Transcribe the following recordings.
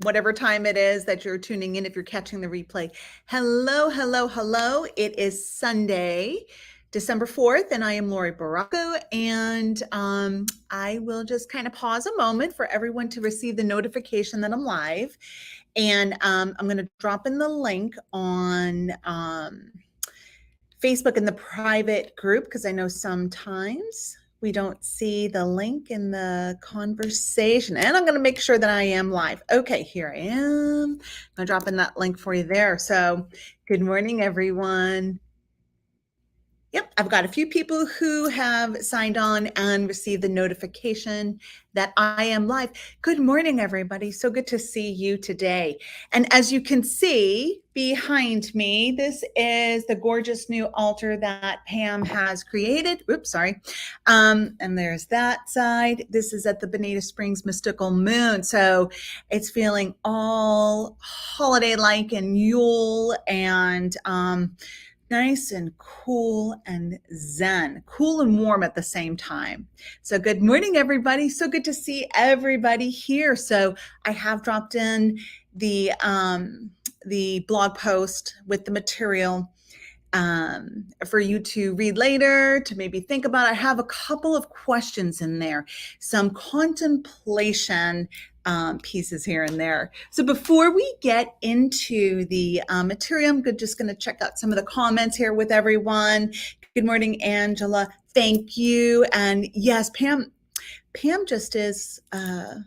whatever time it is that you're tuning in, if you're catching the replay. Hello, hello, hello. It is Sunday, December 4th, and I am Laurie Baracco. And I will just kind of pause a moment for everyone to receive the notification that I'm live. And I'm going to drop in the link on Facebook in the private group, because I know sometimes we don't see the link in the conversation. And I'm going to make sure that I am live. Okay, here I am. I'm going to drop in that link for you there. So good morning, everyone. Yep, I've got a few people who have signed on and received the notification that I am live. Good morning, everybody. So good to see you today. And as you can see behind me, this is the gorgeous new altar that Pam has created. Oops, sorry. And there's that side. This is at the Bonita Springs Mystical Moon. So it's feeling all holiday-like and Yule and nice and cool and zen, cool and warm at the same time. So good morning, everybody. So good to see everybody here. So I have dropped in the blog post with the material for you to read later, to maybe think about. I have a couple of questions in there, some contemplation pieces here and there. So before we get into the material, I'm just going to check out some of the comments here with everyone. Good morning, Angela. Thank you. And yes, Pam just is a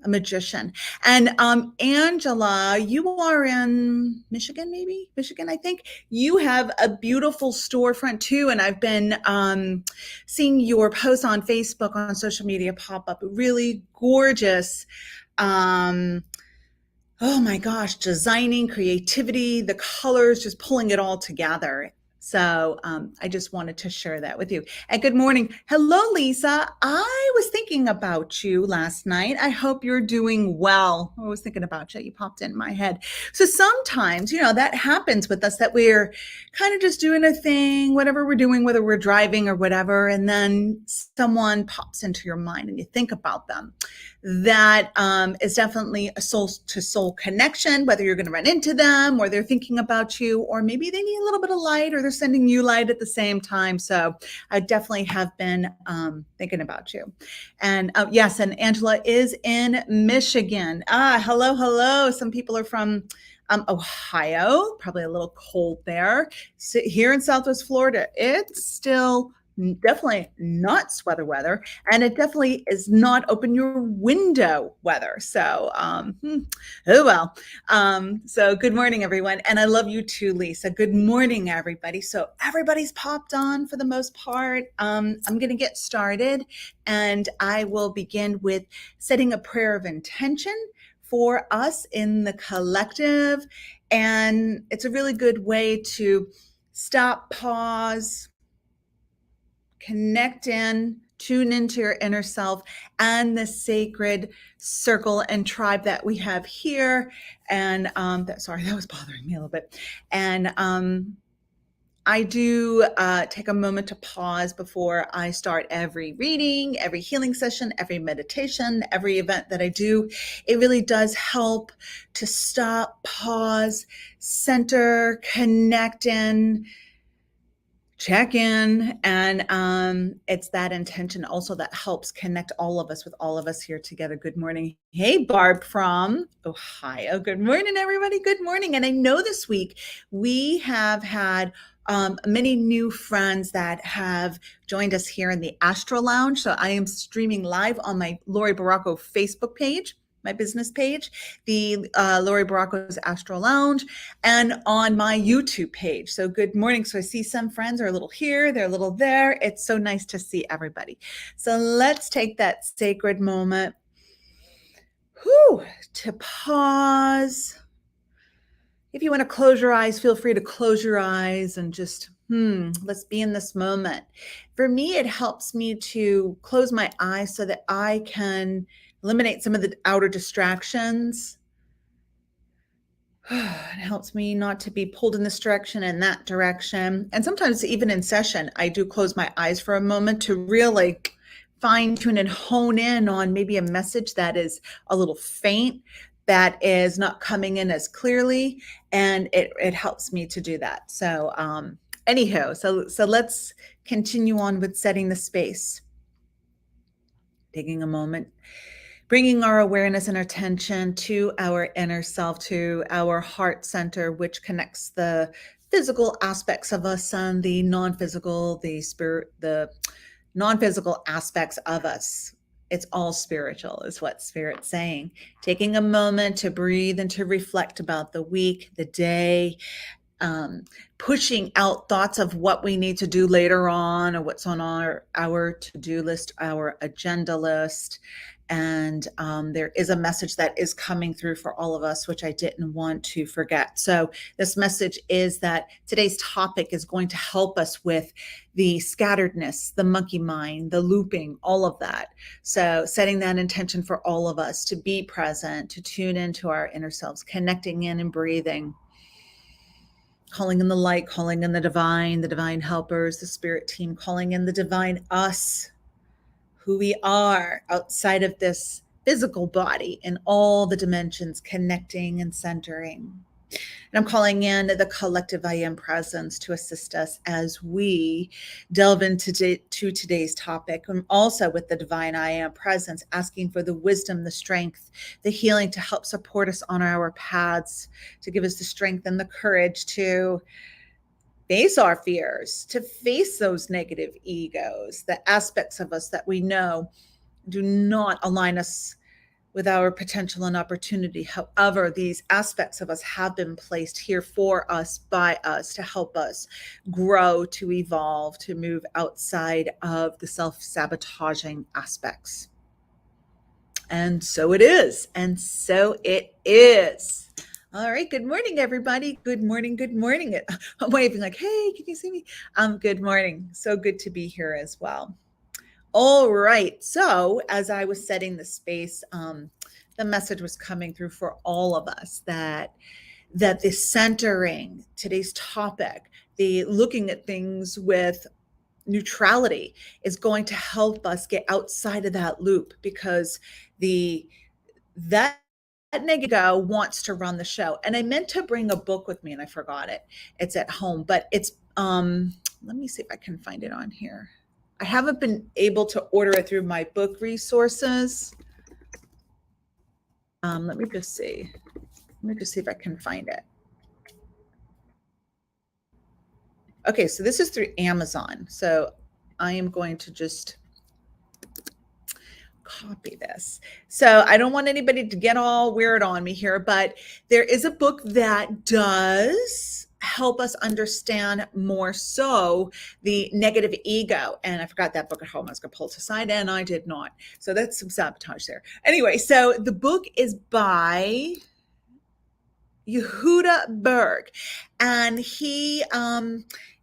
magician. And Angela, you are in Michigan, maybe? Michigan, I think. You have a beautiful storefront too. And I've been seeing your posts on Facebook, on social media pop up. Really gorgeous. Oh my gosh, designing, creativity, the colors, just pulling it all together. So I just wanted to share that with you. And good morning. Hello, Lisa. I was thinking about you last night. I hope you're doing well. I was thinking about you. You popped in my head. So sometimes, that happens with us, that we're kind of just doing a thing, whatever we're doing, whether we're driving or whatever, and then someone pops into your mind and you think about them. That is definitely a soul-to-soul connection, whether you're going to run into them or they're thinking about you, or maybe they need a little bit of light or they're sending you light at the same time. So I definitely have been thinking about you. And yes, and Angela is in Michigan. Hello, hello. Some people are from Ohio, probably a little cold there. So here in Southwest Florida, it's still definitely not sweater weather, and it definitely is not open your window weather. So, oh well. So good morning, everyone. And I love you too, Lisa. Good morning, everybody. So everybody's popped on for the most part. I'm going to get started, and I will begin with setting a prayer of intention for us in the collective. And it's a really good way to stop, pause, connect in, tune into your inner self and the sacred circle and tribe that we have here. And sorry, that was bothering me a little bit. And I do take a moment to pause before I start every reading, every healing session, every meditation, every event that I do. It really does help to stop, pause, center, connect in, check in, and it's that intention also that helps connect all of us with all of us here together. Good morning. Hey, Barb from Ohio. Good morning, everybody. Good morning. And I know this week we have had many new friends that have joined us here in the Astro Lounge. So I am streaming live on my Laurie Baracco Facebook page, my business page, the Laurie Baracco's Astro Lounge, and on my YouTube page. So good morning. So I see some friends are a little here, they're a little there. It's so nice to see everybody. So let's take that sacred moment to pause. If you want to close your eyes, feel free to close your eyes and just, let's be in this moment. For me, it helps me to close my eyes so that I can eliminate some of the outer distractions. It helps me not to be pulled in this direction and that direction. And sometimes even in session, I do close my eyes for a moment to really fine tune and hone in on maybe a message that is a little faint. that is not coming in as clearly, and it helps me to do that. So anyhow, so let's continue on with setting the space, taking a moment, bringing our awareness and our attention to our inner self, to our heart center, which connects the physical aspects of us and the non-physical, the non-physical aspects of us. It's all spiritual, is what Spirit's saying. Taking a moment to breathe and to reflect about the week, the day, pushing out thoughts of what we need to do later on, or what's on our to-do list, our agenda list. And there is a message that is coming through for all of us, which I didn't want to forget. So this message is that today's topic is going to help us with the scatteredness, the monkey mind, the looping, all of that. So setting that intention for all of us to be present, to tune into our inner selves, connecting in and breathing, calling in the light, calling in the divine helpers, the spirit team, calling in the divine us, who we are outside of this physical body in all the dimensions, connecting and centering. And I'm calling in the collective I am presence to assist us as we delve into today's topic. And also with the divine I am presence, asking for the wisdom, the strength, the healing to help support us on our paths, to give us the strength and the courage to face our fears, to face those negative egos, the aspects of us that we know do not align us with our potential and opportunity. However, these aspects of us have been placed here for us, by us, to help us grow, to evolve, to move outside of the self-sabotaging aspects. And so it is. And so it is. All right. Good morning, everybody. Good morning. Good morning. I'm waving like, hey, can you see me? Good morning. So good to be here as well. All right. So as I was setting the space, the message was coming through for all of us that the centering, today's topic, the looking at things with neutrality is going to help us get outside of that loop, because that negative ego wants to run the show. And I meant to bring a book with me and I forgot it. It's at home, but it's let me see if I can find it on here. I haven't been able to order it through my book resources. Let me just see. Let me just see if I can find it. Okay, so this is through Amazon. So I am going to just copy this. So I don't want anybody to get all weird on me here, but there is a book that does help us understand more so the negative ego. And I forgot that book at home. I was going to pull it aside and I did not. So that's some sabotage there. Anyway, so the book is by Yehuda Berg, and he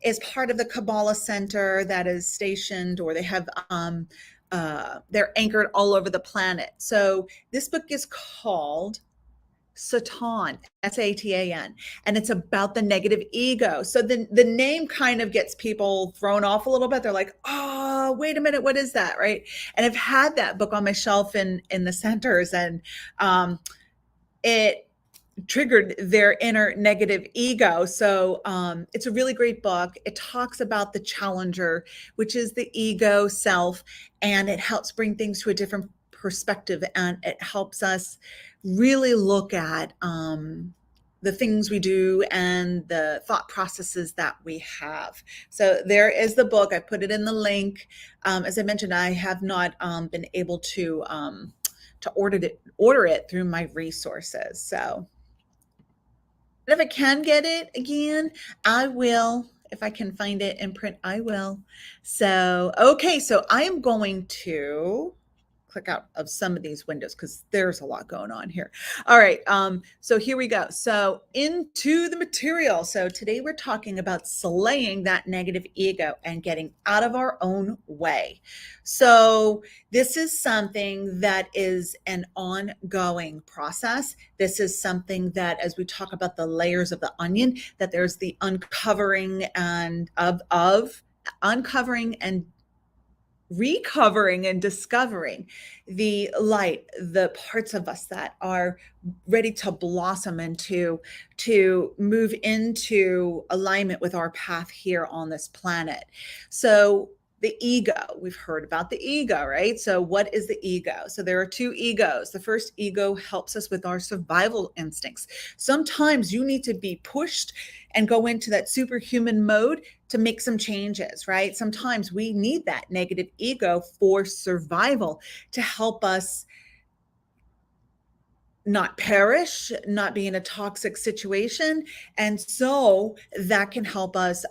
is part of the Kabbalah Center that is stationed, or they have they're anchored all over the planet. So this book is called Satan, Satan, and it's about the negative ego. So the name kind of gets people thrown off a little bit. They're like, oh, wait a minute, what is that, right? And I've had that book on my shelf in the centers, and it triggered their inner negative ego. So it's a really great book. It talks about the challenger, which is the ego self, and it helps bring things to a different perspective, and it helps us really look at the things we do and the thought processes that we have. So there is the book. I put it in the link. As I mentioned, I have not been able to order it through my resources. So if I can get it again, I will. If I can find it in print, I will. So, okay, so I am going to click out of some of these windows because there's a lot going on here. All right, so here we go. So into the material. So today we're talking about slaying that negative ego and getting out of our own way. So this is something that is an ongoing process. This is something that, as we talk about the layers of the onion, that there's the uncovering and uncovering and recovering and discovering the light, the parts of us that are ready to blossom and to move into alignment with our path here on this planet. So the ego, we've heard about the ego, right? So what is the ego? So there are two egos. The first ego helps us with our survival instincts. Sometimes you need to be pushed and go into that superhuman mode to make some changes, right? Sometimes we need that negative ego for survival to help us not perish, not be in a toxic situation. And so that can help us.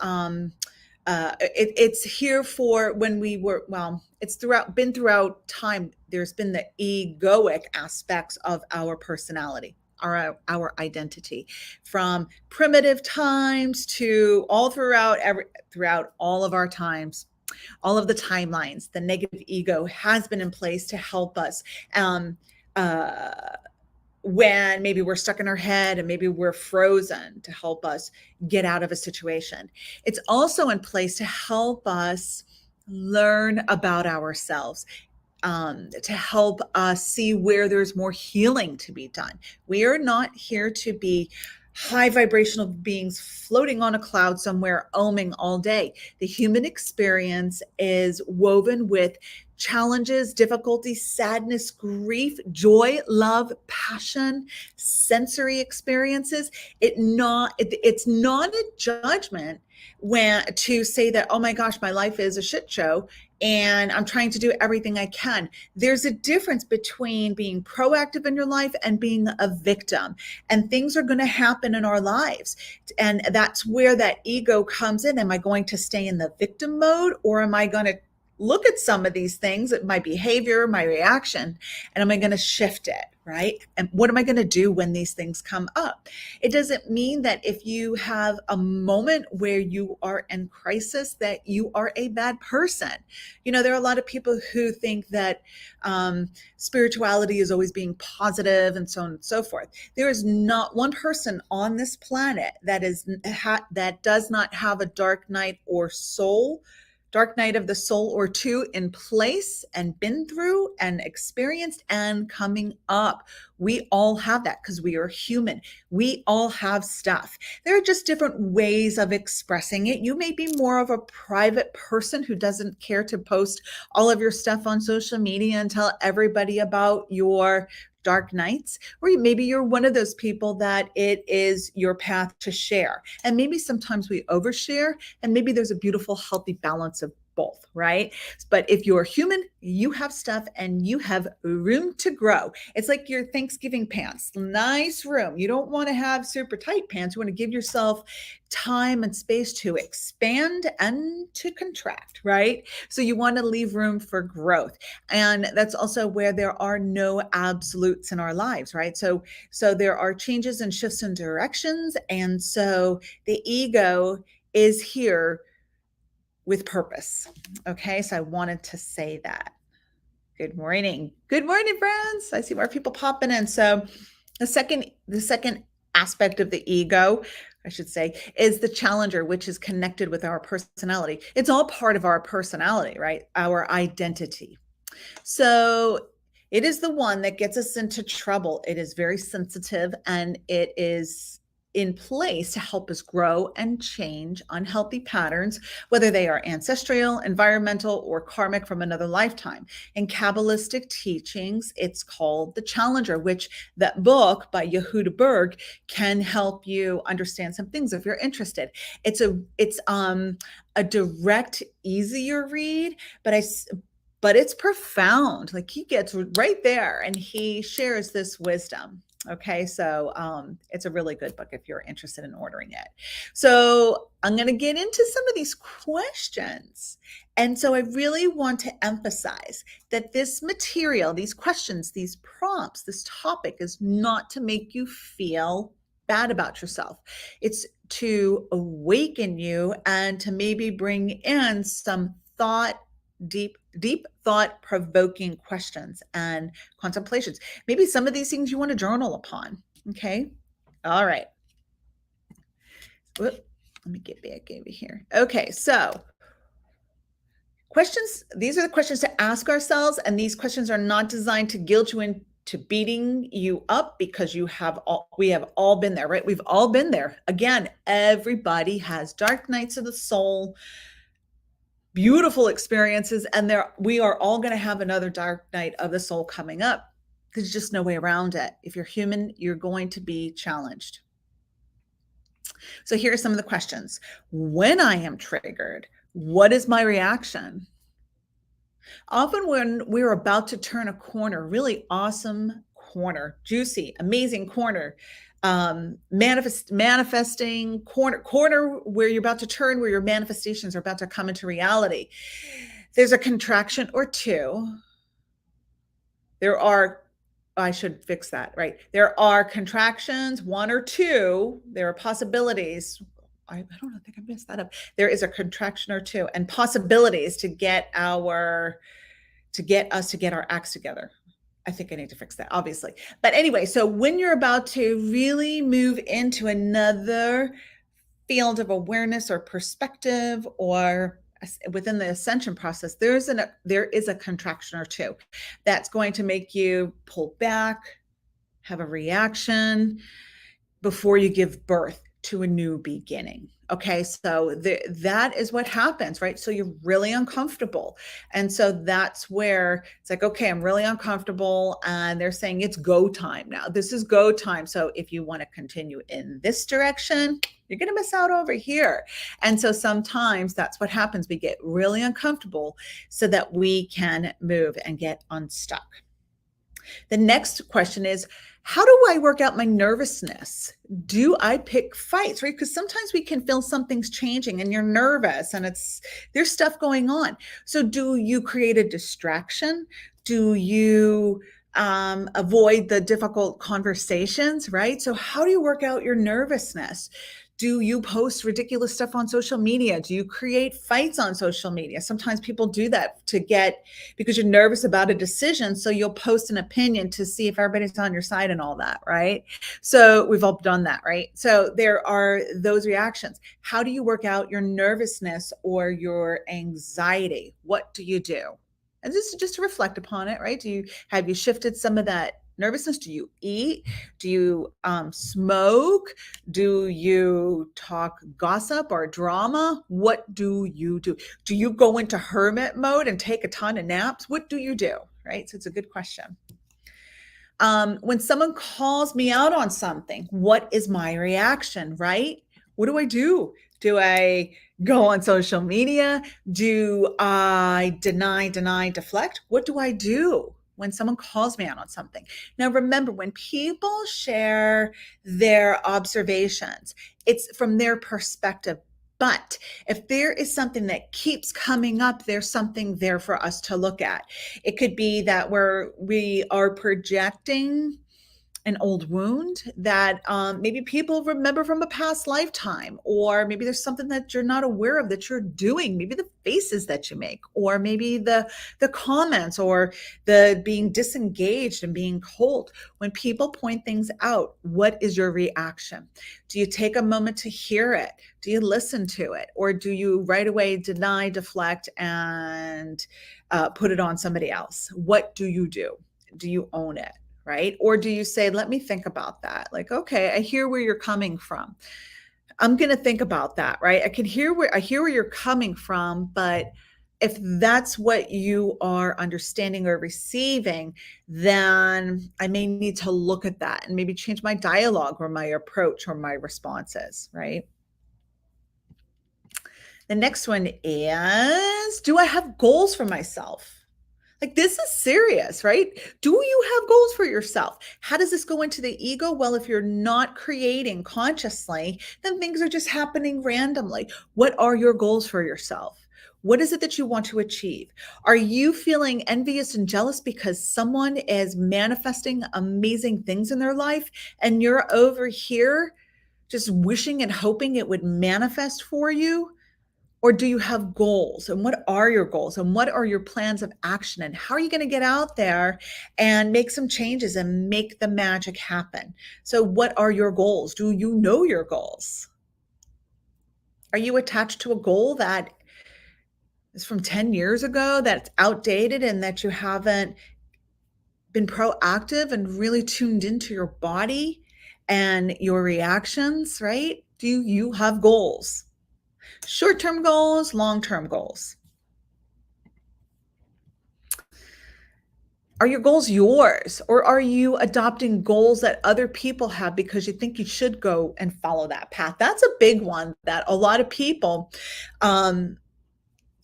It's here for when we were, well, it's been throughout time. There's been the egoic aspects of our personality, our identity, from primitive times to all throughout all of our times, all of the timelines. The negative ego has been in place to help us. Uh, when maybe we're stuck in our head and maybe we're frozen, to help us get out of a situation. It's also in place to help us learn about ourselves, to help us see where there's more healing to be done. We are not here to be high vibrational beings floating on a cloud somewhere, oming all day. The human experience is woven with challenges, difficulties, sadness, grief, joy, love, passion, sensory experiences. It's not a judgment when to say that, oh my gosh, my life is a shit show and I'm trying to do everything I can. There's a difference between being proactive in your life and being a victim. And things are going to happen in our lives. And that's where that ego comes in. Am I going to stay in the victim mode, or am I going to look at some of these things, my behavior, my reaction, and am I going to shift it, right? And what am I going to do when these things come up? It doesn't mean that if you have a moment where you are in crisis that you are a bad person. You know, there are a lot of people who think that spirituality is always being positive and so on and so forth. There is not one person on this planet that does not have a dark night of the soul or two in place and been through and experienced and coming up. We all have that because we are human. We all have stuff. There are just different ways of expressing it. You may be more of a private person who doesn't care to post all of your stuff on social media and tell everybody about your dark nights, or maybe you're one of those people that it is your path to share. And maybe sometimes we overshare, and maybe there's a beautiful, healthy balance of both, right? But if you're human, you have stuff and you have room to grow. It's like your Thanksgiving pants, nice room. You don't want to have super tight pants. You want to give yourself time and space to expand and to contract, right? So you want to leave room for growth. And that's also where there are no absolutes in our lives, right? So there are changes and shifts in directions. And so the ego is here with purpose. Okay, so I wanted to say that. Good morning. Good morning, friends. I see more people popping in. So the second aspect of the ego, I should say, is the challenger, which is connected with our personality. It's all part of our personality, right? Our identity. So it is the one that gets us into trouble. It is very sensitive, and it is in place to help us grow and change unhealthy patterns, whether they are ancestral, environmental, or karmic from another lifetime. In Kabbalistic teachings, it's called the Challenger, which that book by Yehuda Berg can help you understand some things if you're interested. It's a direct, easier read, but it's profound. Like, he gets right there and he shares this wisdom. Okay, so it's a really good book if you're interested in ordering it. So I'm going to get into some of these questions. And so I really want to emphasize that this material, these questions, these prompts, this topic is not to make you feel bad about yourself. It's to awaken you and to maybe bring in some deep thought provoking questions and contemplations. Maybe some of these things you want to journal upon. Okay. All right. Let me get back over here. Okay. So Questions, these are the questions to ask ourselves, and these questions are not designed to guilt you into beating you up, because we have all been there, right? We've all been there. Again, everybody has dark nights of the soul, beautiful experiences, and we are all going to have another dark night of the soul coming up. There's just no way around it. If you're human, you're going to be challenged. So here are some of the questions. When I am triggered, what is my reaction? Often when we're about to turn a corner, really awesome corner, juicy, amazing corner, manifesting corner where you're about to turn, where your manifestations are about to come into reality. There's a contraction or two. I should fix that, right? There are contractions, one or two. There are possibilities. I don't know, I think I messed that up. There is a contraction or two and possibilities to get us to get our acts together. I think I need to fix that, obviously. But anyway, so when you're about to really move into another field of awareness or perspective, or within the ascension process, there is a contraction or two that's going to make you pull back, have a reaction before you give birth to a new beginning. Okay, so that is what happens, right? So you're really uncomfortable. And so that's where it's like, okay, I'm really uncomfortable. And they're saying it's go time now. This is go time. So if you want to continue in this direction, you're going to miss out over here. And so sometimes that's what happens. We get really uncomfortable so that we can move and get unstuck. The next question is, how do I work out my nervousness? Do I pick fights, right? Because sometimes we can feel something's changing and you're nervous and there's stuff going on. So do you create a distraction? Do you avoid the difficult conversations, right? So how do you work out your nervousness? Do you post ridiculous stuff on social media? Do you create fights on social media? Sometimes people do that because you're nervous about a decision. So you'll post an opinion to see if everybody's on your side and all that, right? So we've all done that, right? So there are those reactions. How do you work out your nervousness or your anxiety? What do you do? And just to reflect upon it, right? Have you shifted some of that nervousness? Do you eat? Do you smoke? Do you talk gossip or drama? What do you do? Do you go into hermit mode and take a ton of naps? What do you do? Right? So it's a good question. When someone calls me out on something, what is my reaction, right? What do I do? Do I go on social media? Do I deny, deflect? What do I do when someone calls me out on something? Now, remember, when people share their observations, it's from their perspective. But if there is something that keeps coming up, there's something there for us to look at. It could be that we are projecting an old wound that maybe people remember from a past lifetime, or maybe there's something that you're not aware of that you're doing, maybe the faces that you make, or maybe the comments, or the being disengaged and being cold. When people point things out, what is your reaction? Do you take a moment to hear it? Do you listen to it? Or do you right away deny, deflect, and put it on somebody else? What do you do? Do you own it? Right? Or do you say, let me think about that? Like, okay, I hear where you're coming from. I'm going to think about that, right? I hear where you're coming from, but if that's what you are understanding or receiving, then I may need to look at that and maybe change my dialogue or my approach or my responses, right? The next one is, do I have goals for myself? Like, this is serious, right? Do you have goals for yourself? How does this go into the ego? Well, if you're not creating consciously, then things are just happening randomly. What are your goals for yourself? What is it that you want to achieve? Are you feeling envious and jealous because someone is manifesting amazing things in their life and you're over here just wishing and hoping it would manifest for you? Or do you have goals? And what are your goals? And what are your plans of action? And how are you going to get out there and make some changes and make the magic happen? So what are your goals? Do you know your goals? Are you attached to a goal that is from 10 years ago that's outdated and that you haven't been proactive and really tuned into your body and your reactions, right? Do you have goals? Short-term goals, long-term goals. Are your goals yours, or are you adopting goals that other people have because you think you should go and follow that path? That's a big one that a lot of people, um,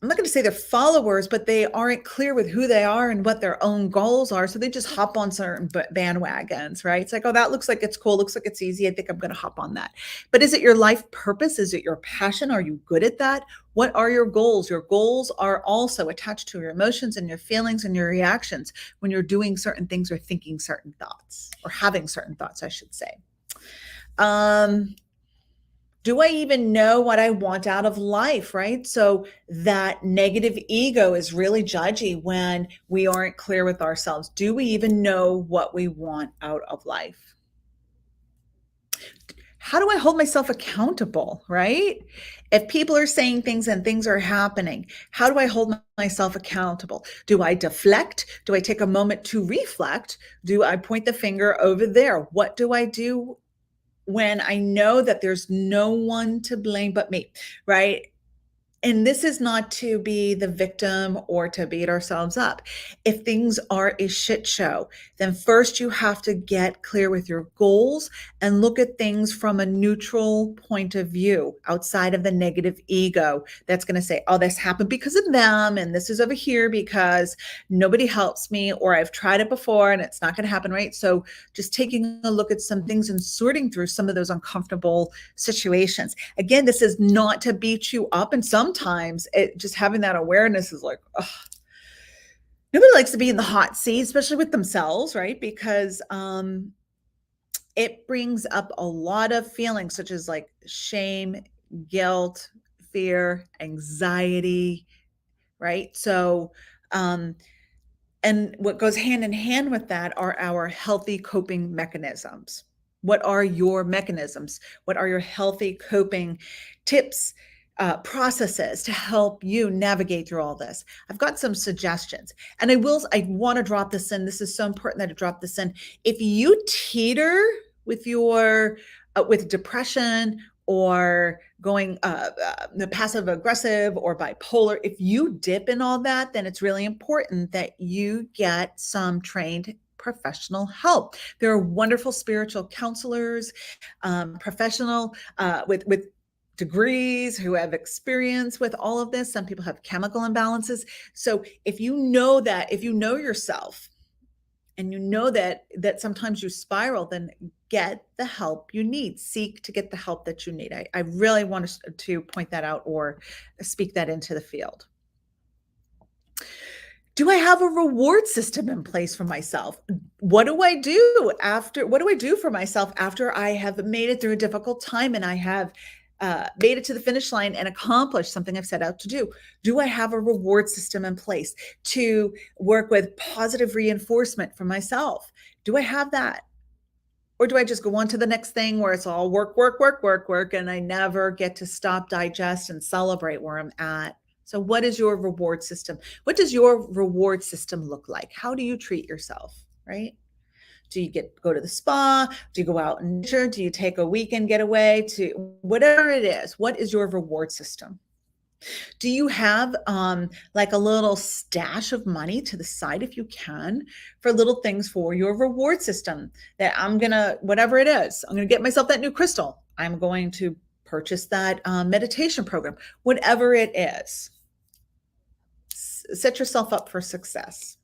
I'm not going to say they're followers, but they aren't clear with who they are and what their own goals are. So they just hop on certain bandwagons, right? It's like, oh, that looks like it's cool. Looks like it's easy. I think I'm going to hop on that. But is it your life purpose? Is it your passion? Are you good at that? What are your goals? Your goals are also attached to your emotions and your feelings and your reactions when you're doing certain things or thinking certain thoughts or having certain thoughts, I should say. Do I even know what I want out of life, right? So that negative ego is really judgy when we aren't clear with ourselves. Do we even know what we want out of life? How do I hold myself accountable, right? If people are saying things and things are happening, how do I hold myself accountable? Do I deflect? Do I take a moment to reflect? Do I point the finger over there? What do I do when I know that there's no one to blame but me, right? And this is not to be the victim or to beat ourselves up. If things are a shit show, then first you have to get clear with your goals and look at things from a neutral point of view outside of the negative ego that's going to say, oh, this happened because of them. And this is over here because nobody helps me, or I've tried it before and it's not going to happen, right? So just taking a look at some things and sorting through some of those uncomfortable situations. Again, this is not to beat you up. And sometimes just having that awareness is like, ugh, nobody likes to be in the hot seat, especially with themselves, right? Because it brings up a lot of feelings such as like shame, guilt, fear, anxiety, right? So, and what goes hand in hand with that are our healthy coping mechanisms. What are your mechanisms? What are your healthy coping tips, processes to help you navigate through all this? I've got some suggestions, and I want to drop this in. This is so important that I drop this in. If you teeter with your with depression or going passive aggressive or bipolar, if you dip in all that, then it's really important that you get some trained professional help. There are wonderful spiritual counselors, professional with degrees who have experience with all of this. Some people have chemical imbalances. So if you know that, if you know yourself, and you know that sometimes you spiral, then get the help you need. Seek to get the help that you need. I really want to point that out or speak that into the field. Do I have a reward system in place for myself? What do I do for myself after I have made it through a difficult time and I have made it to the finish line and accomplished something I've set out to do? Do I have a reward system in place to work with positive reinforcement for myself? Do I have that? Or do I just go on to the next thing where it's all work, work, work, work, work, and I never get to stop, digest, and celebrate where I'm at? So, what is your reward system? What does your reward system look like? How do you treat yourself, right? Do you go to the spa? Do you go out and nature? Do you take a weekend getaway? To whatever it is, what is your reward system? Do you have like a little stash of money to the side if you can for little things for your reward system that I'm gonna, whatever it is, I'm gonna get myself that new crystal. I'm going to purchase that meditation program, whatever it is. Set yourself up for success.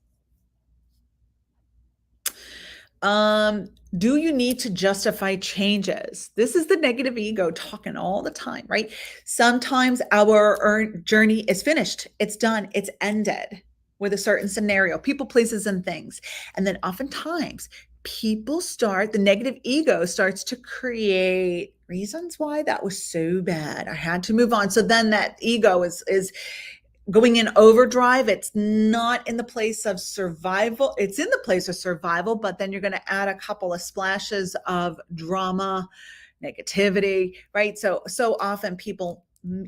Do you need to justify changes? This is the negative ego talking all the time, right? Sometimes our journey is finished, it's done, it's ended with a certain scenario, people, places, and things. And then oftentimes the negative ego starts to create reasons why that was so bad. I had to move on. So then that ego is going in overdrive. It's not in the place of survival. It's in the place of survival, but then you're going to add a couple of splashes of drama, negativity, right? So often people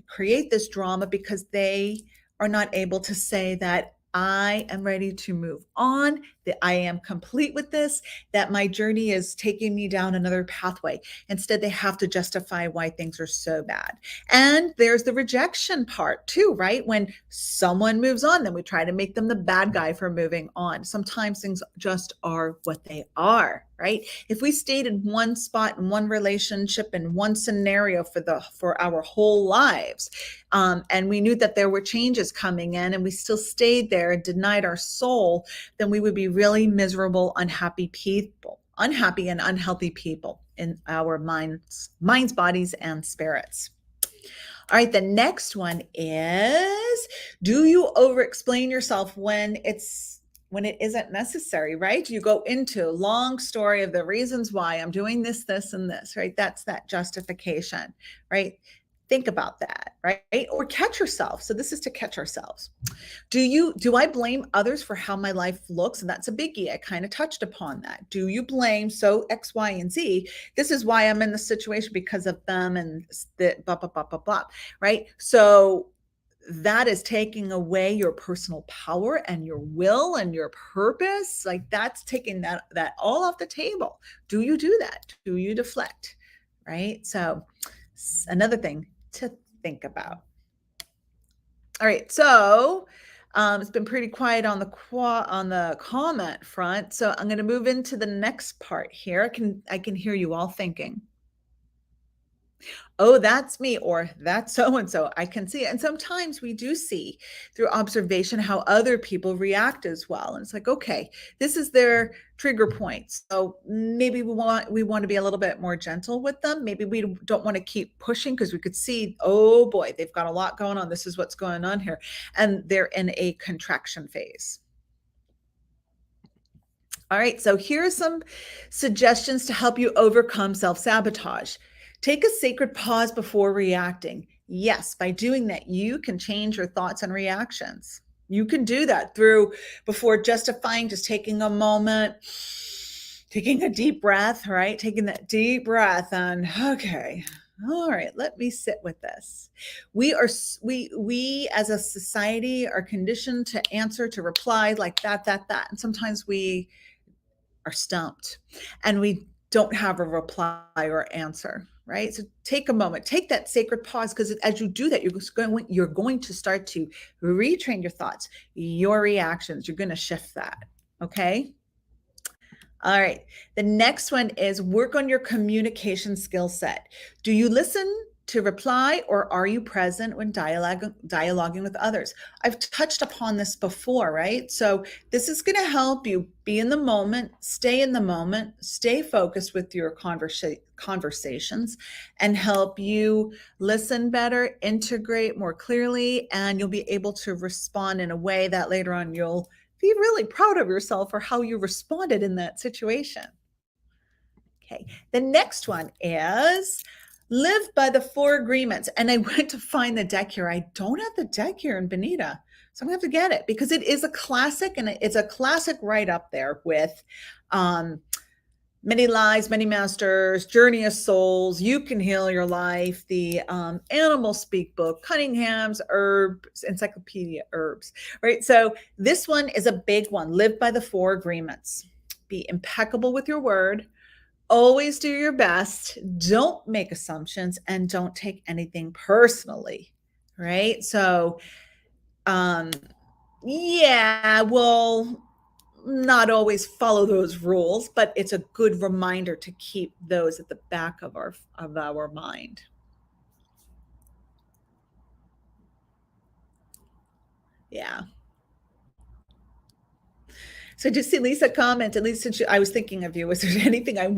create this drama because they are not able to say that I am ready to move on, that I am complete with this, that my journey is taking me down another pathway. Instead, they have to justify why things are so bad. And there's the rejection part too, right? When someone moves on, then we try to make them the bad guy for moving on. Sometimes things just are what they are, right? If we stayed in one spot, in one relationship, in one scenario for our whole lives, and we knew that there were changes coming in, and we still stayed there and denied our soul, then we would be really miserable, unhappy people, unhappy and unhealthy people in our minds, bodies, and spirits. All right, the next one is, do you over explain yourself when it isn't necessary, right? You go into a long story of the reasons why I'm doing this, this, and this, right? That's that justification, right? Think about that, right? Or catch yourself. So this is to catch ourselves. Do I blame others for how my life looks? And that's a biggie. I kind of touched upon that. Do you blame so X, Y, and Z? This is why I'm in this situation because of them and the blah, blah, blah, blah, blah, right? So that is taking away your personal power and your will and your purpose. Like that's taking that all off the table. Do you do that? Do you deflect? Right? So another thing to think about. All right, so it's been pretty quiet on the comment front, so I'm going to move into the next part here. I can hear you all thinking, oh, that's me, or that's so and so. I can see it. And sometimes we do see through observation how other people react as well. And it's like, okay, this is their trigger point. So maybe we want to be a little bit more gentle with them. Maybe we don't want to keep pushing because we could see, oh boy, they've got a lot going on. This is what's going on here. And they're in a contraction phase. All right, so here are some suggestions to help you overcome self-sabotage. Take a sacred pause before reacting. Yes, by doing that, you can change your thoughts and reactions. You can do that before justifying, just taking a moment, taking a deep breath, right? Taking that deep breath and, okay, all right, let me sit with this. We as a society are conditioned to answer, to reply like that. And sometimes we are stumped and we don't have a reply or answer, right? So take a moment, take that sacred pause, because as you do that, you're going to start to retrain your thoughts, your reactions. You're going to shift that. Okay. All right. The next one is work on your communication skill set. Do you listen to reply, or are you present when dialoguing with others? I've touched upon this before, right? So this is going to help you be in the moment, stay focused with your conversations, and help you listen better, integrate more clearly, and you'll be able to respond in a way that later on you'll be really proud of yourself for how you responded in that situation. Okay, the next one is live by the 4 agreements. And I went to find the deck here. I don't have the deck here in Bonita. So I'm going to have to get it because it is a classic, and it's a classic right up there with Many Lives, Many Masters, Journey of Souls, You Can Heal Your Life, the Animal Speak book, Cunningham's Herbs, Encyclopedia Herbs, right? So this one is a big one. Live by the 4 agreements. Be impeccable with your word. Always do your best. Don't make assumptions, and don't take anything personally, right? So, yeah, we'll not always follow those rules, but it's a good reminder to keep those at the back of our mind. Yeah. So just see Lisa comment, at least since I was thinking of you, was there anything I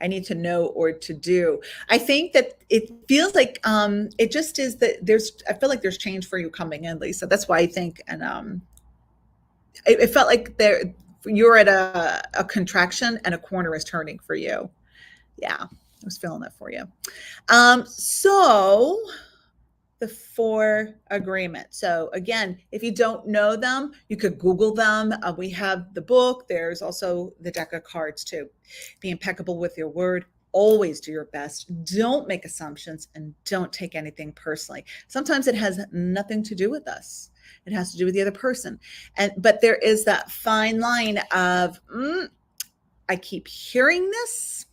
need to know or to do? I think that it feels like it just is that I feel like there's change for you coming in, Lisa. That's why I think, and it felt like you're at a contraction and a corner is turning for you. Yeah, I was feeling that for you. So the 4 agreements. So again, if you don't know them, you could Google them. We have the book. There's also the deck of cards too. Be impeccable with your word. Always do your best. Don't make assumptions, and don't take anything personally. Sometimes it has nothing to do with us. It has to do with the other person. But there is that fine line of, I keep hearing this.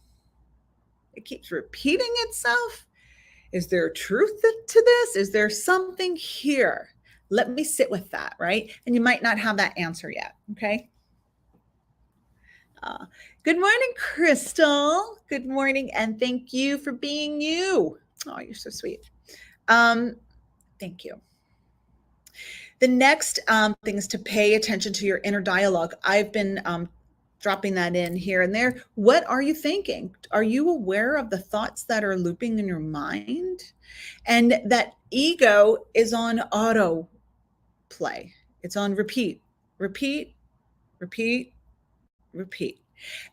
It keeps repeating itself. Is there truth to this? Is there something here? Let me sit with that, right? And you might not have that answer yet, okay? Good morning, Crystal. Good morning, and thank you for being you. Oh, you're so sweet. Thank you. The next thing is to pay attention to your inner dialogue. I've been dropping that in here and there. What are you thinking? Are you aware of the thoughts that are looping in your mind? And that ego is on auto play. It's on repeat, repeat, repeat, repeat.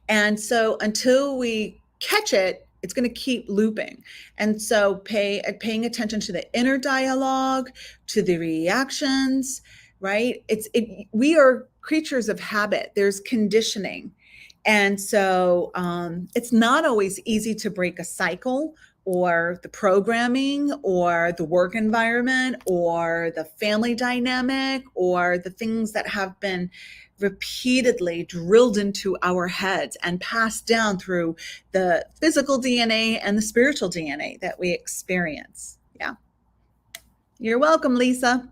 And so until we catch it, it's going to keep looping. And so paying attention to the inner dialogue, to the reactions, right? We are creatures of habit. There's conditioning. And so it's not always easy to break a cycle, or the programming, or the work environment, or the family dynamic, or the things that have been repeatedly drilled into our heads and passed down through the physical DNA and the spiritual DNA that we experience. Yeah. You're welcome, Lisa.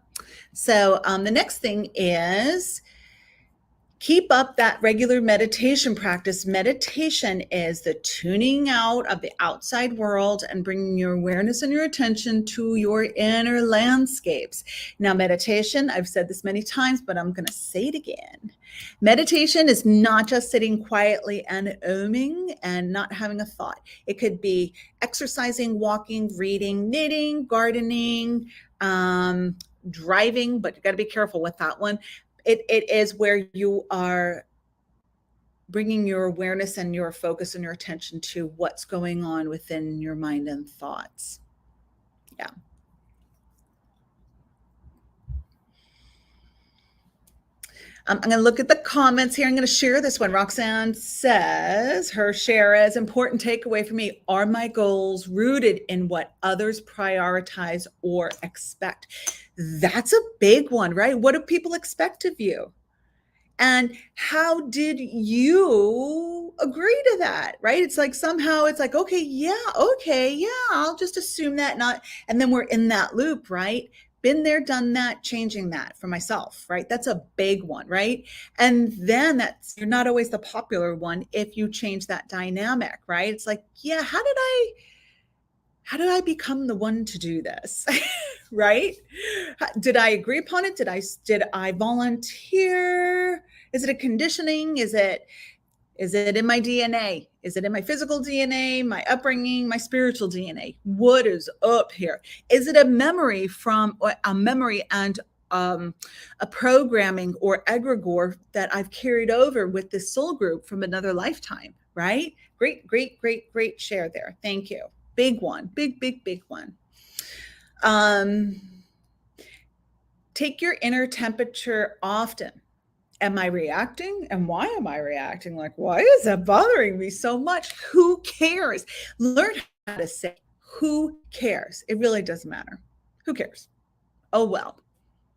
So the next thing is keep up that regular meditation practice. Meditation is the tuning out of the outside world and bringing your awareness and your attention to your inner landscapes. Now, meditation, I've said this many times, but I'm going to say it again. Meditation is not just sitting quietly and oming and not having a thought. It could be exercising, walking, reading, knitting, gardening, driving, but you got to be careful with that one. It is where you are bringing your awareness and your focus and your attention to what's going on within your mind and thoughts. Yeah. I'm going to look at the comments here. I'm going to share this one. Roxanne says her share is important takeaway for me. Are my goals rooted in what others prioritize or expect? That's a big one, right? What do people expect of you? And how did you agree to that, right? It's like somehow it's like, okay, yeah, I'll just assume that, not, and then we're in that loop, right? Been there, done that, changing that for myself, right? That's a big one, right? And then you're not always the popular one if you change that dynamic, right? It's like, yeah, how did I become the one to do this? Right? Did I agree upon it? Did I volunteer? Is it a conditioning? Is it in my DNA? Is it in my physical DNA, my upbringing, my spiritual DNA? What is up here? Is it a memory and a programming or egregore that I've carried over with this soul group from another lifetime, right? Great share there. Thank you. Big one, big one. Take your inner temperature often. Am I reacting? And why am I reacting? Like, why is that bothering me so much? Who cares? Learn how to say, who cares? It really doesn't matter. Who cares? Oh, well,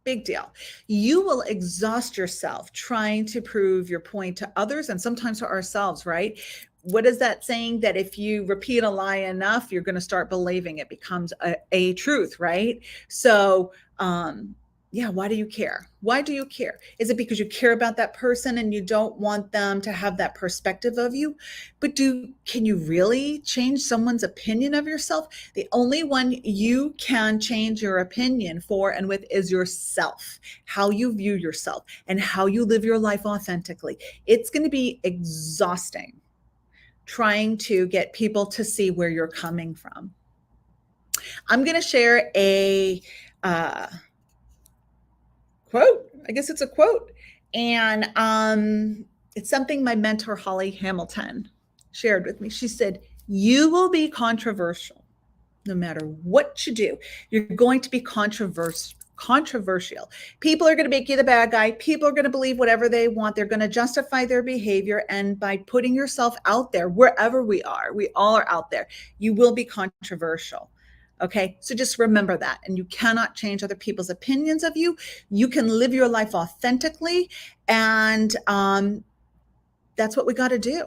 big deal. You will exhaust yourself trying to prove your point to others and sometimes to ourselves, right? What is that saying? That if you repeat a lie enough, you're going to start believing it becomes a truth, right? So, yeah, why do you care? Why do you care? Is it because you care about that person and you don't want them to have that perspective of you? But can you really change someone's opinion of yourself? The only one you can change your opinion for and with is yourself, how you view yourself and how you live your life authentically. It's going to be exhausting trying to get people to see where you're coming from. I'm going to share a quote. I guess it's a quote. And it's something my mentor, Holly Hamilton, shared with me. She said, you will be controversial no matter what you do. You're going to be controversial. People are going to make you the bad guy. People are going to believe whatever they want. They're going to justify their behavior. And by putting yourself out there, wherever we all are out there, you will be controversial. Okay, so just remember that. And you cannot change other people's opinions of you. You can live your life authentically. And that's what we got to do.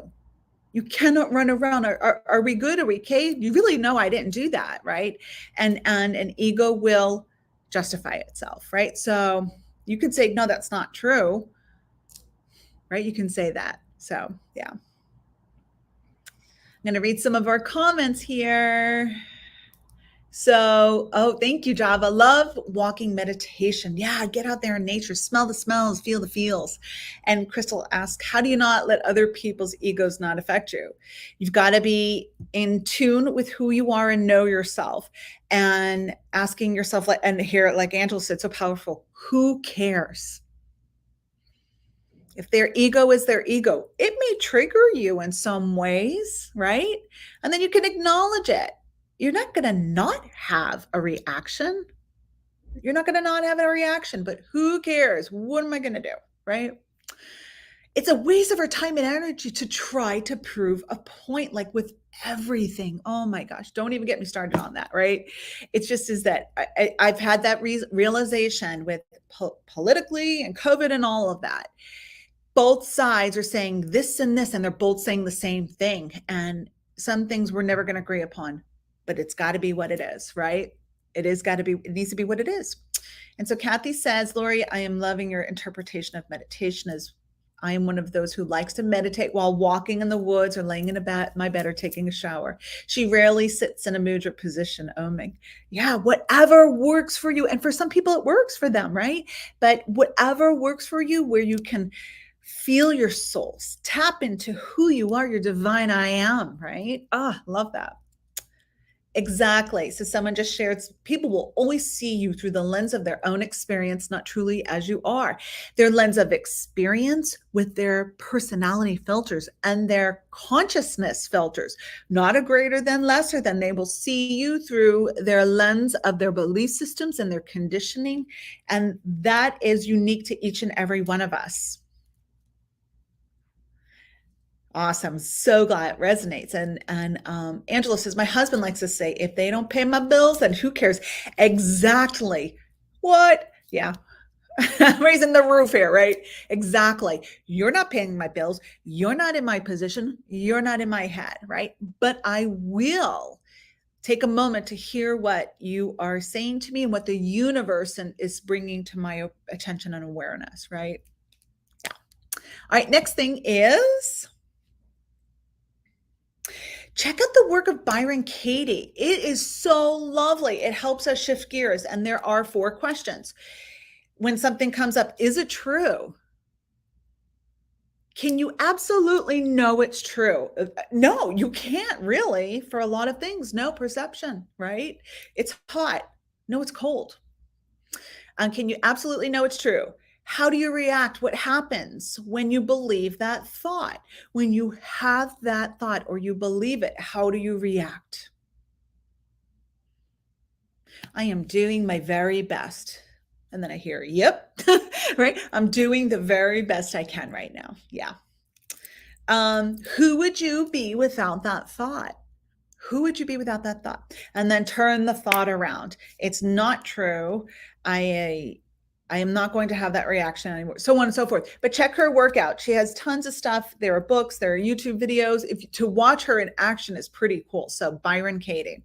You cannot run around. Are we good? Are we okay? You really know I didn't do that, right? And an ego will justify itself, right? So you can say, no, that's not true, right? You can say that. So yeah. I'm going to read some of our comments here. So, oh, thank you, Java. Love walking meditation. Yeah, get out there in nature, smell the smells, feel the feels. And Crystal asks, how do you not let other people's egos not affect you? You've got to be in tune with who you are and know yourself. And asking yourself, and here, like Angela said, so powerful, who cares? If their ego is their ego, it may trigger you in some ways, right? And then you can acknowledge it. You're not going to not have a reaction. You're not going to not have a reaction, but who cares? What am I going to do, right? It's a waste of our time and energy to try to prove a point, like with everything. Oh my gosh, don't even get me started on that, right? It's just is that I've had that realization with politically and COVID and all of that. Both sides are saying this and this, and they're both saying the same thing. And some things we're never going to agree upon, but it's got to be what it is, right? It needs to be what it is. And so Kathy says, Laurie, I am loving your interpretation of meditation as I am one of those who likes to meditate while walking in the woods or laying in my bed or taking a shower. She rarely sits in a mudra position, oming. Yeah, whatever works for you. And for some people, it works for them, right? But whatever works for you, where you can feel your soul, tap into who you are, your divine I am, right? Love that. Exactly. So someone just shared, people will always see you through the lens of their own experience, not truly as you are. Their lens of experience with their personality filters and their consciousness filters, not a greater than, lesser than. They will see you through their lens of their belief systems and their conditioning. And that is unique to each and every one of us. Awesome. So glad it resonates. And Angela says, my husband likes to say, if they don't pay my bills, then who cares? Exactly. What? Yeah. Raising the roof here, right? Exactly. You're not paying my bills. You're not in my position. You're not in my head, right? But I will take a moment to hear what you are saying to me and what the universe is bringing to my attention and awareness, right? Yeah. All right. Next thing is, check out the work of Byron Katie. It is so lovely. It helps us shift gears. And there are 4 questions. When something comes up, is it true? Can you absolutely know it's true? No, you can't really for a lot of things. No perception, right? It's hot. No, it's cold. Can you absolutely know it's true? How do you react? What happens when you believe that thought? When you have that thought or you believe it, how do you react? I am doing my very best. And then I hear, yep, right? I'm doing the very best I can right now. Yeah. Who would you be without that thought? Who would you be without that thought? And then turn the thought around. It's not true. I am not going to have that reaction anymore. So on and so forth. But check her workout. She has tons of stuff. There are books, there are YouTube videos. To watch her in action is pretty cool. So Byron Katie.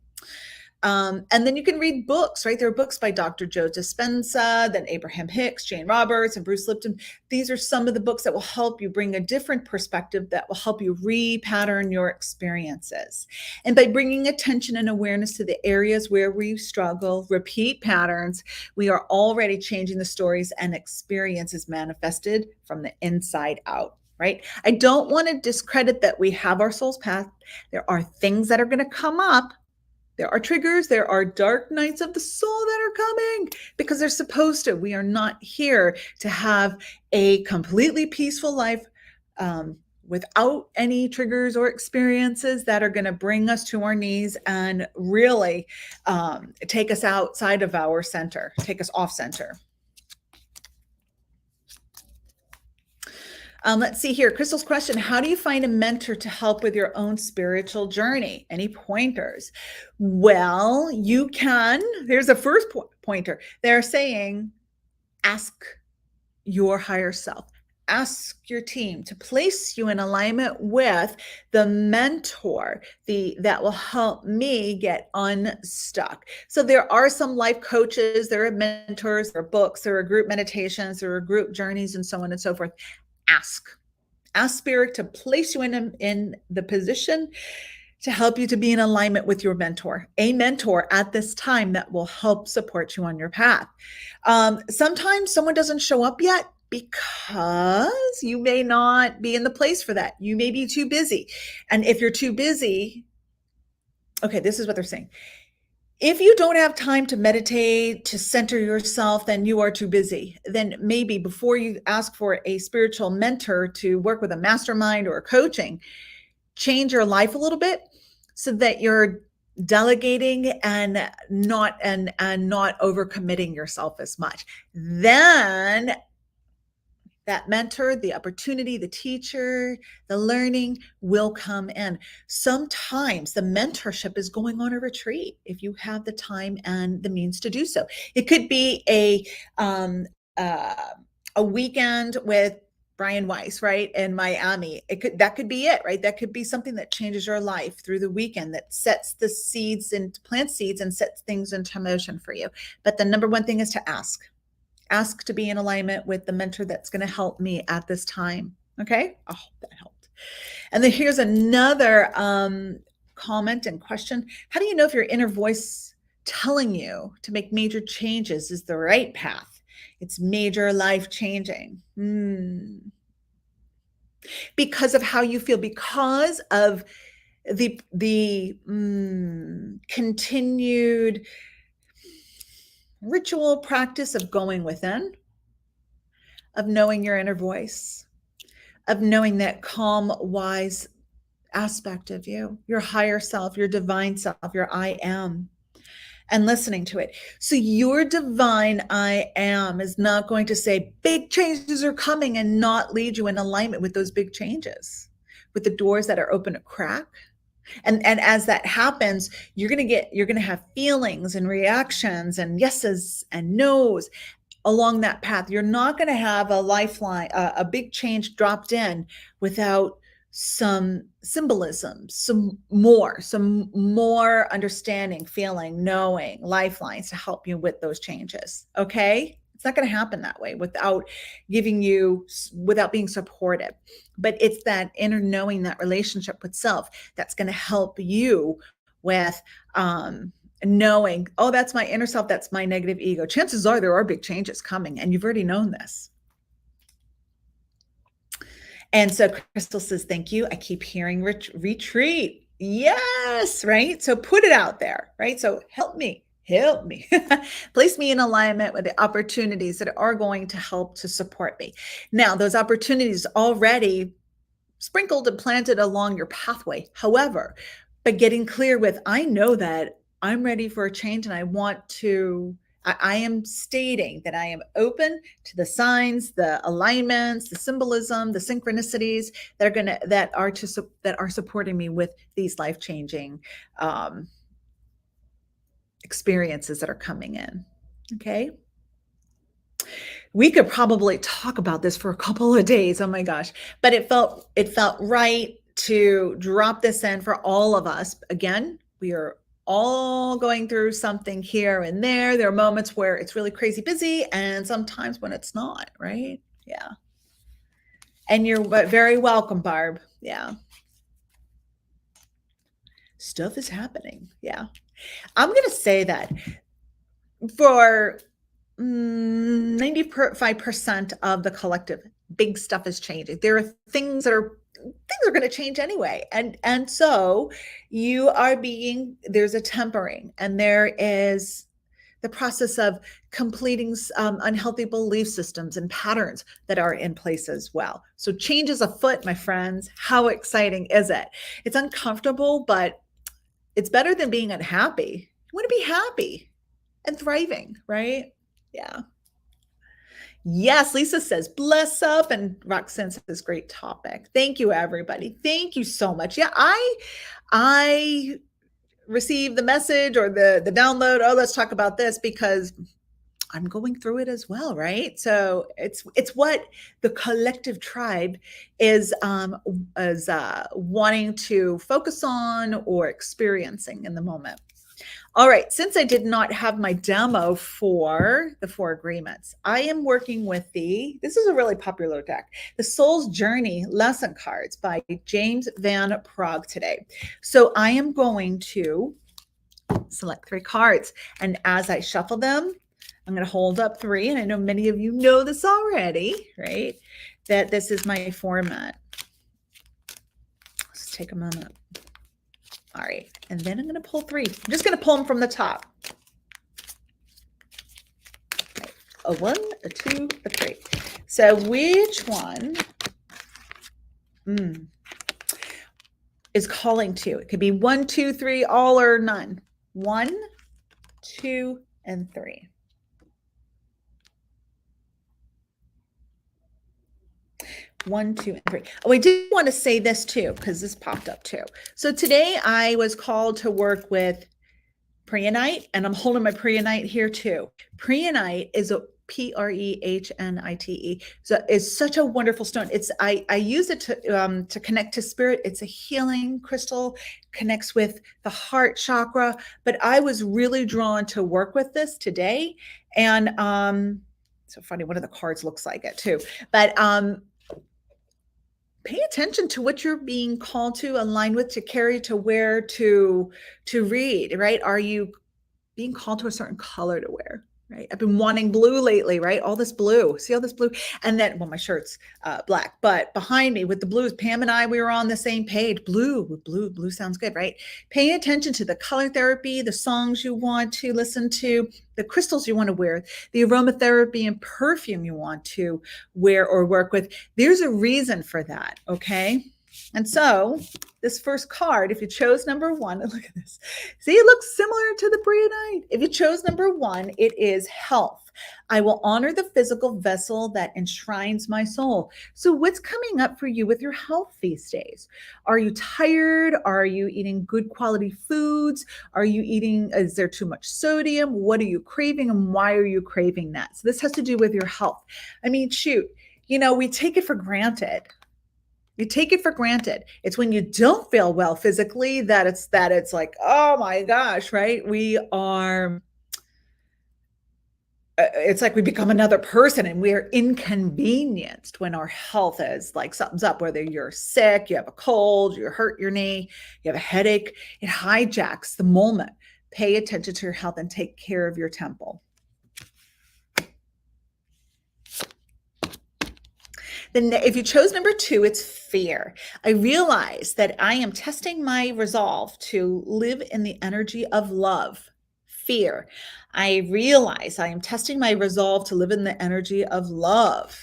And then you can read books, right? There are books by Dr. Joe Dispenza, then Abraham Hicks, Jane Roberts, and Bruce Lipton. These are some of the books that will help you bring a different perspective, that will help you repattern your experiences. And by bringing attention and awareness to the areas where we struggle, repeat patterns, we are already changing the stories and experiences manifested from the inside out. Right? I don't want to discredit that we have our soul's path. There are things that are going to come up. There are triggers. There are dark nights of the soul that are coming because they're supposed to. We are not here to have a completely peaceful life without any triggers or experiences that are going to bring us to our knees and really take us outside of our center, take us off center. Let's see here. Crystal's question: how do you find a mentor to help with your own spiritual journey? Any pointers? Well, you can. Here's the first pointer. They're saying ask your higher self. Ask your team to place you in alignment with the mentor that will help me get unstuck. So there are some life coaches, there are mentors, there are books, there are group meditations, there are group journeys, and so on and so forth. Ask spirit to place you in the position to help you to be in alignment with your mentor, a mentor at this time that will help support you on your path. Sometimes someone doesn't show up yet because you may not be in the place for that. You may be too busy. And if you're too busy, okay, this is what they're saying. If you don't have time to meditate, to center yourself, then you are too busy. Then maybe before you ask for a spiritual mentor to work with a mastermind or a coaching, change your life a little bit so that you're delegating and not overcommitting yourself as much. Then that mentor, the opportunity, the teacher, the learning will come in. Sometimes the mentorship is going on a retreat if you have the time and the means to do so. It could be a weekend with Brian Weiss, right, in Miami. That could be it, right? That could be something that changes your life through the weekend, that sets the seeds and plant seeds and sets things into motion for you. But the number one thing is to ask. Ask to be in alignment with the mentor that's going to help me at this time. Okay. I hope that helped. And then here's another comment and question. How do you know if your inner voice telling you to make major changes is the right path? It's major life changing. Because of how you feel, because of the continued ritual practice of going within, of knowing your inner voice, of knowing that calm, wise aspect of you, your higher self, your divine self, your I am, and listening to it. So your divine I am is not going to say big changes are coming and not lead you in alignment with those big changes, with the doors that are open a crack. And as that happens, you're going to have feelings and reactions and yeses and nos along that path. You're not going to have a lifeline, a big change dropped in without some symbolism, some more understanding, feeling, knowing, lifelines to help you with those changes. Okay. It's not going to happen that way without being supportive. But it's that inner knowing, that relationship with self that's going to help you with knowing, oh, that's my inner self, that's my negative ego. Chances are there are big changes coming, and you've already known this. And so Crystal says, thank you. I keep hearing retreat. Yes, right? So put it out there, right? So help me. Place me in alignment with the opportunities that are going to help to support me. Now, those opportunities already sprinkled and planted along your pathway. However, by getting clear with, I know that I'm ready for a change and I am stating that I am open to the signs, the alignments, the symbolism, the synchronicities that are supporting me with these life-changing experiences that are coming in. Okay. We could probably talk about this for a couple of days. Oh my gosh. But it felt right to drop this in for all of us. Again, we are all going through something here and there. There are moments where it's really crazy busy and sometimes when it's not, right? Yeah. And you're very welcome, Barb. Yeah. Stuff is happening. Yeah. I'm going to say that for 95% of the collective, big stuff is changing. There are things that are going to change anyway. And so there's a tempering, and there is the process of completing unhealthy belief systems and patterns that are in place as well. So change is afoot, my friends. How exciting is it? It's uncomfortable, but it's better than being unhappy. You want to be happy and thriving, right? Yeah. Yes, Lisa says, bless up. And Roxanne says, great topic. Thank you, everybody. Thank you so much. Yeah, I received the message or the download. Oh, let's talk about this because I'm going through it as well, right? So it's what the collective tribe is wanting to focus on or experiencing in the moment. All right, since I did not have my demo for the Four Agreements, I am working with this is a really popular deck, the Soul's Journey Lesson Cards by James Van Prague today. So I am going to select 3 cards, and as I shuffle them, I'm going to hold up 3, and I know many of you know this already, right? That this is my format. Let's take a moment. All right, and then I'm going to pull 3. I'm just going to pull them from the top. A 1, a 2, a 3. So which one is calling to? It could be 1, 2, 3, all or none. 1, 2, and 3. 1, 2, and 3. Oh, I did want to say this too, because this popped up too. So today I was called to work with Prehnite, and I'm holding my Prehnite here too. Prehnite is a Prehnite. So it's such a wonderful stone. I use it to connect to spirit. It's a healing crystal, connects with the heart chakra. But I was really drawn to work with this today, and so funny. One of the cards looks like it too. But pay attention to what you're being called to, align with, to carry, to wear, to read. Right? Are you being called to a certain color to wear? Right. I've been wanting blue lately, right? All this blue. See all this blue? And then, well, my shirt's black, but behind me with the blues, Pam and I, we were on the same page. Blue sounds good, right? Pay attention to the color therapy, the songs you want to listen to, the crystals you want to wear, the aromatherapy and perfume you want to wear or work with. There's a reason for that, okay? And so this first card, if you chose number 1, look at this. See, it looks similar to the Prehnite. If you chose number 1, it is health. I will honor the physical vessel that enshrines my soul. So what's coming up for you with your health these days? Are you tired? Are you eating good quality foods? Is there too much sodium? What are you craving and why are you craving that? So this has to do with your health. I mean, shoot, we take it for granted. You take it for granted. It's when you don't feel well physically that it's like, oh my gosh, right? It's like we become another person and we're inconvenienced when our health is like something's up, whether you're sick, you have a cold, you hurt your knee, you have a headache. It hijacks the moment. Pay attention to your health and take care of your temple. Then if you chose number 2, it's fear. I realize that I am testing my resolve to live in the energy of love. Fear. I realize I am testing my resolve to live in the energy of love.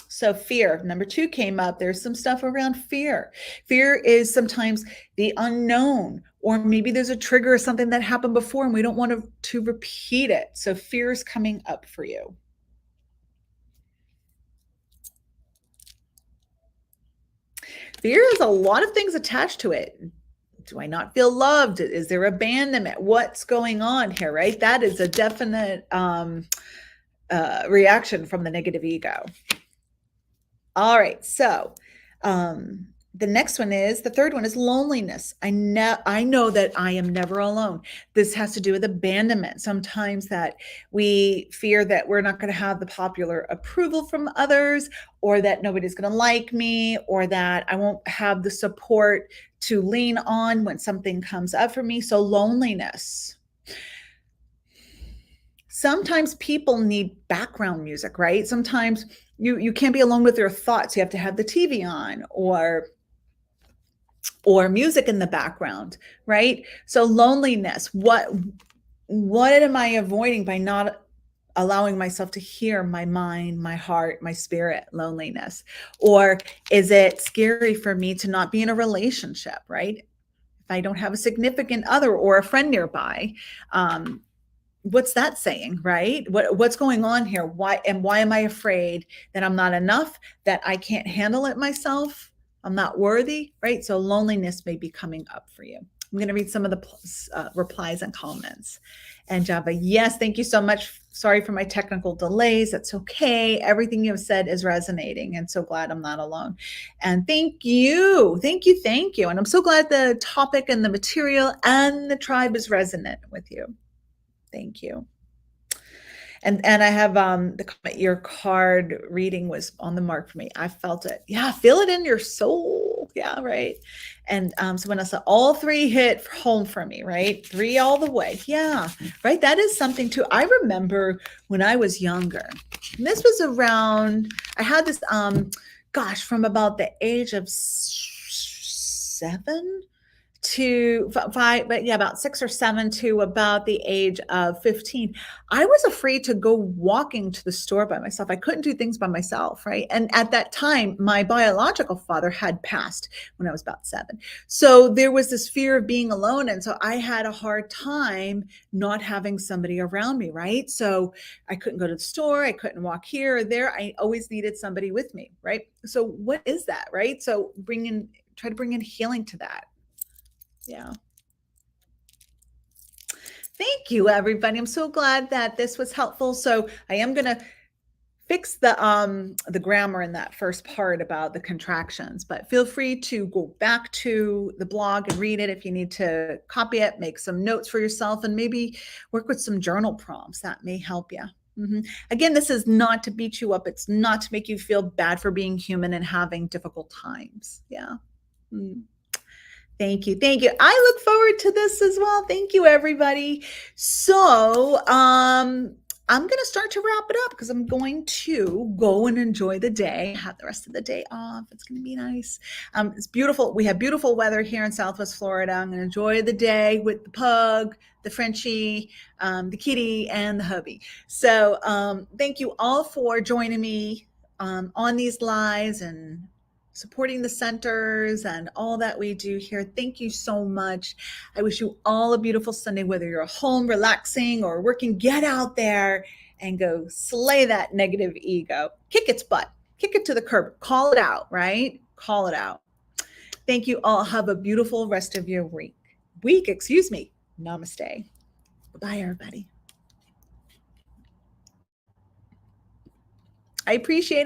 So fear, number 2 came up. There's some stuff around fear. Fear is sometimes the unknown, or maybe there's a trigger or something that happened before and we don't want to repeat it. So fear is coming up for you. Fear has a lot of things attached to it. Do I not feel loved? Is there abandonment? What's going on here, right? That is a definite reaction from the negative ego. All right, so the next one is, the third one is loneliness. I know that I am never alone. This has to do with abandonment. Sometimes that we fear that we're not going to have the popular approval from others, or that nobody's going to like me, or that I won't have the support to lean on when something comes up for me. So loneliness. Sometimes people need background music, right? Sometimes you can't be alone with your thoughts. You have to have the TV on or music in the background, right? So loneliness, what am I avoiding by not allowing myself to hear my mind, my heart, my spirit? Loneliness. Or is it scary for me to not be in a relationship, right? If I don't have a significant other or a friend nearby, what's that saying, right? What's going on here? Why am I afraid that I'm not enough, that I can't handle it myself, I'm not worthy, right? So loneliness may be coming up for you. I'm going to read some of the replies and comments. And Java, yes, thank you so much. Sorry for my technical delays. That's okay. Everything you've said is resonating, and so glad I'm not alone. And thank you, thank you, thank you. And I'm so glad the topic and the material and the tribe is resonant with you. Thank you. And I have the comment, your card reading was on the mark for me. I felt it. Yeah, feel it in your soul. Yeah, right. And so when I saw all three hit home for me, right? Three all the way. Yeah, right. That is something too. I remember when I was younger. And this was around, I had this gosh, from about the age of 7 to 5, but yeah, about 6 or 7 to about the age of 15. I was afraid to go walking to the store by myself. I couldn't do things by myself, right? And at that time, my biological father had passed when I was about 7. So there was this fear of being alone. And so I had a hard time not having somebody around me, right? So I couldn't go to the store. I couldn't walk here or there. I always needed somebody with me, right? So what is that, right? So try to bring in healing to that. Yeah. Thank you, everybody. I'm so glad that this was helpful. So I am going to fix the grammar in that first part about the contractions, but feel free to go back to the blog and read it if you need to copy it, make some notes for yourself, and maybe work with some journal prompts that may help you. Again, this is not to beat you up. It's not to make you feel bad for being human and having difficult times. Yeah. Mm. Thank you. Thank you. I look forward to this as well. Thank you, everybody. So, I'm going to start to wrap it up because I'm going to go and enjoy the day, have the rest of the day off. It's going to be nice. It's beautiful. We have beautiful weather here in Southwest Florida. I'm going to enjoy the day with the pug, the Frenchie, the kitty, and the hubby. So, thank you all for joining me on these lives and supporting the centers and all that we do here. Thank you so much. I wish you all a beautiful Sunday, whether you're home relaxing or working. Get out there and go slay that negative ego. Kick its butt, kick it to the curb, call it out, right? Call it out. Thank you all. Have a beautiful rest of your week. Excuse me. Namaste. Bye, everybody. I appreciate